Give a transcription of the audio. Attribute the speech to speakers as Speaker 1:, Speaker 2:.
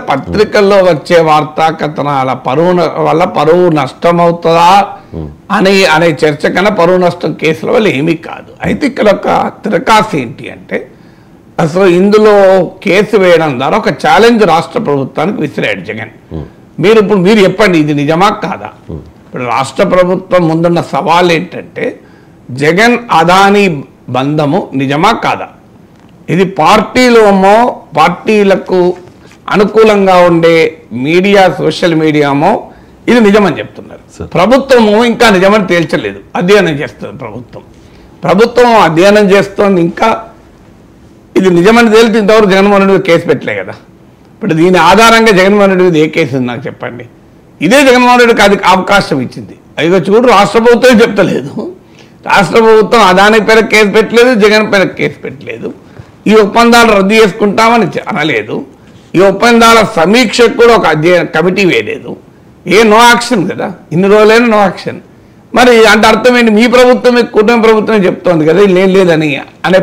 Speaker 1: పత్రికల్లో వచ్చే వార్తా కథనాల పరువు నష్టం అవుతుందా అనే చర్చ కన్నా పరువు నష్టం కేసుల వల్ల ఏమీ కాదు. అయితే ఇక్కడ ఒక తిరకాసు ఏంటి అంటే అసలు ఇందులో కేసు వేయడం ద్వారా ఒక ఛాలెంజ్ రాష్ట్ర ప్రభుత్వానికి విసిరాడు జగన్. మీరు చెప్పండి, ఇది నిజమా కాదా? ఇప్పుడు రాష్ట్ర ప్రభుత్వం ముందున్న సవాల్ ఏంటంటే జగన్ అదానీ బంధము నిజమా కాదా? ఇది పార్టీలకు అనుకూలంగా ఉండే మీడియా, సోషల్ మీడియామో ఇది నిజమని చెప్తున్నారు. ప్రభుత్వము ఇంకా నిజమని తేల్చలేదు, అధ్యయనం చేస్తుంది. ప్రభుత్వం అధ్యయనం చేస్తోంది. ఇంకా ఇది నిజమని తేలితే ఇంతవరకు జగన్మోహన్ రెడ్డి మీద కేసు పెట్టలే కదా. ఇప్పుడు దీని ఆధారంగా జగన్మోహన్ రెడ్డి మీద ఏ కేసు ఉంది నాకు చెప్పండి. ఇదే జగన్మోహన్ రెడ్డికి అది అవకాశం ఇచ్చింది. అదిగో చూడు, రాష్ట్ర ప్రభుత్వం చెప్తలేదు. రాష్ట్ర ప్రభుత్వం అదానీ పేరు కేసు పెట్టలేదు, జగన్ పేరు కేసు పెట్టలేదు. ఈ ఒప్పందాలు రద్దు చేసుకుంటామని అనలేదు. ఈ ఒప్పందాల సమీక్షకు కూడా ఒక కమిటీ వేయలేదు. నో యాక్షన్ కదా, ఇన్ని రోజులైనా నో యాక్షన్. మరి అంటే అర్థం ఏంటి? మీ ప్రభుత్వమే, కుటుంబ ప్రభుత్వమే చెప్తోంది కదా లేదని అనే